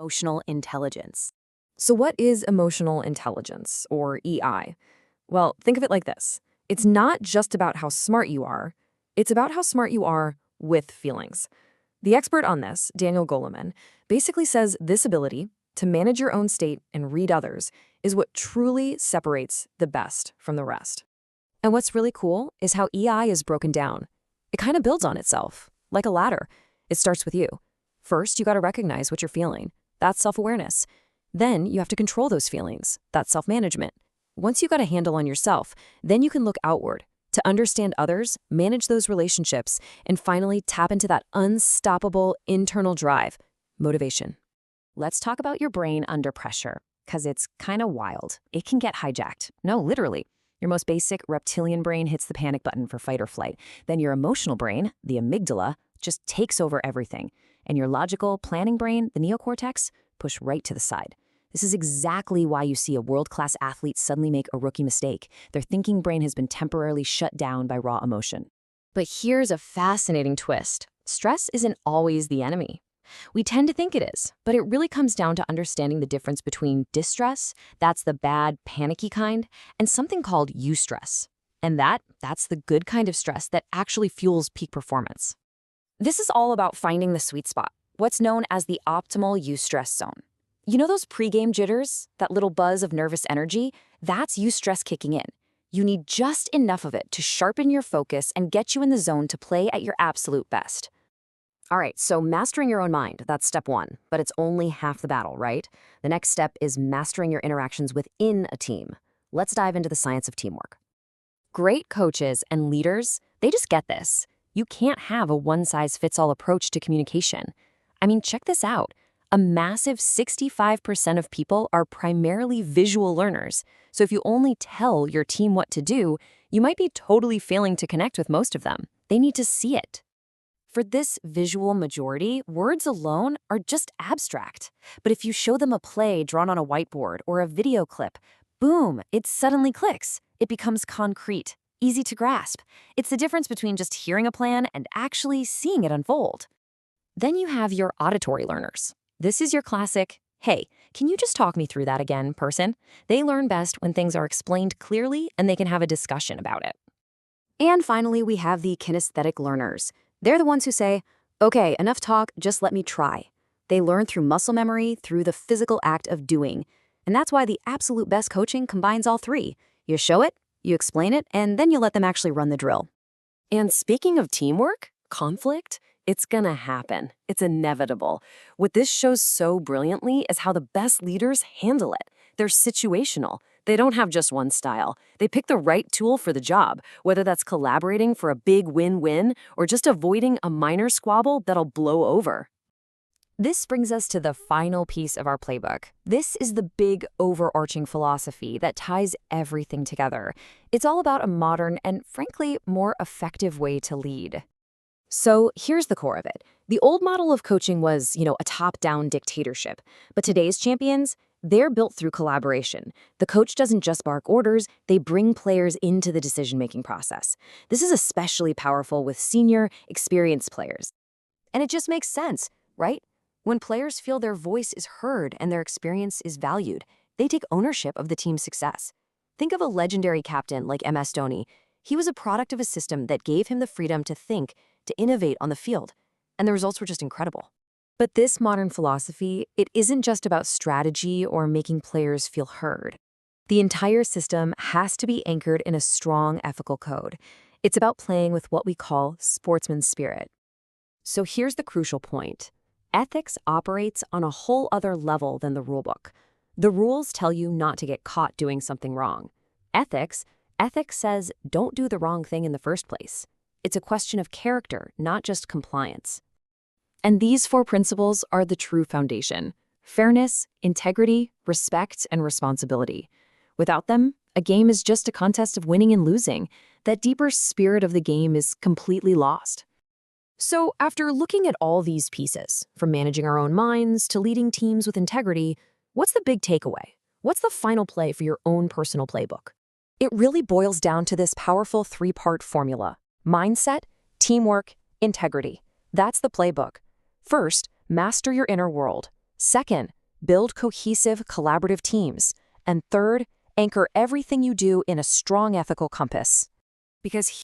emotional intelligence. So what is emotional intelligence, or EI? Well, think of it like this. It's not just about how smart you are, it's about how smart you are with feelings. The expert on this, Daniel Goleman, basically says this ability to manage your own state and read others is what truly separates the best from the rest. And what's really cool is how EI is broken down. It kind of builds on itself, like a ladder. It starts with you. First, you got to recognize what you're feeling. That's self-awareness. Then you have to control those feelings. That's self-management. Once you got a handle on yourself, then you can look outward to understand others, manage those relationships, and finally tap into that unstoppable internal drive, motivation. Let's talk about your brain under pressure, because it's kind of wild. It can get hijacked. No, literally. Your most basic reptilian brain hits the panic button for fight or flight. Then your emotional brain, the amygdala, just takes over everything. And your logical, planning brain, the neocortex, push right to the side. This is exactly why you see a world-class athlete suddenly make a rookie mistake. Their thinking brain has been temporarily shut down by raw emotion. But here's a fascinating twist. Stress isn't always the enemy. We tend to think it is, but it really comes down to understanding the difference between distress, that's the bad, panicky kind, and something called eustress. And that's the good kind of stress that actually fuels peak performance. This is all about finding the sweet spot, what's known as the optimal eustress zone. You know those pregame jitters, that little buzz of nervous energy? That's eustress kicking in. You need just enough of it to sharpen your focus and get you in the zone to play at your absolute best. All right, so mastering your own mind, that's step one, but it's only half the battle, right? The next step is mastering your interactions within a team. Let's dive into the science of teamwork. Great coaches and leaders, they just get this. You can't have a one-size-fits-all approach to communication. I mean, check this out. A massive 65% of people are primarily visual learners. So if you only tell your team what to do, you might be totally failing to connect with most of them. They need to see it. For this visual majority, words alone are just abstract. But if you show them a play drawn on a whiteboard or a video clip, boom, it suddenly clicks. It becomes concrete, easy to grasp. It's the difference between just hearing a plan and actually seeing it unfold. Then you have your auditory learners. This is your classic, hey, can you just talk me through that again, person? They learn best when things are explained clearly and they can have a discussion about it. And finally, we have the kinesthetic learners. They're the ones who say, okay, enough talk, just let me try. They learn through muscle memory, through the physical act of doing. And that's why the absolute best coaching combines all three. You show it, you explain it, and then you let them actually run the drill. And speaking of teamwork, conflict, it's gonna happen. It's inevitable. What this shows so brilliantly is how the best leaders handle it. They're situational. They don't have just one style. They pick the right tool for the job, whether that's collaborating for a big win-win or just avoiding a minor squabble that'll blow over. This brings us to the final piece of our playbook. This is the big overarching philosophy that ties everything together. It's all about a modern and, frankly, more effective way to lead. So here's the core of it. The old model of coaching was, a top-down dictatorship. But today's champions, they're built through collaboration. The coach doesn't just bark orders, they bring players into the decision-making process. This is especially powerful with senior, experienced players. And it just makes sense, right? When players feel their voice is heard and their experience is valued, they take ownership of the team's success. Think of a legendary captain like MS Dhoni. He was a product of a system that gave him the freedom to think, to innovate on the field, and the results were just incredible. But this modern philosophy, it isn't just about strategy or making players feel heard. The entire system has to be anchored in a strong ethical code. It's about playing with what we call sportsman's spirit. So here's the crucial point. Ethics operates on a whole other level than the rulebook. The rules tell you not to get caught doing something wrong. Ethics says don't do the wrong thing in the first place. It's a question of character, not just compliance. And these four principles are the true foundation: fairness, integrity, respect, and responsibility. Without them, a game is just a contest of winning and losing. That deeper spirit of the game is completely lost. So after looking at all these pieces, from managing our own minds to leading teams with integrity, what's the big takeaway? What's the final play for your own personal playbook? It really boils down to this powerful three-part formula: mindset, teamwork, integrity. That's the playbook. First, master your inner world. Second, build cohesive, collaborative teams. And third, anchor everything you do in a strong ethical compass. Because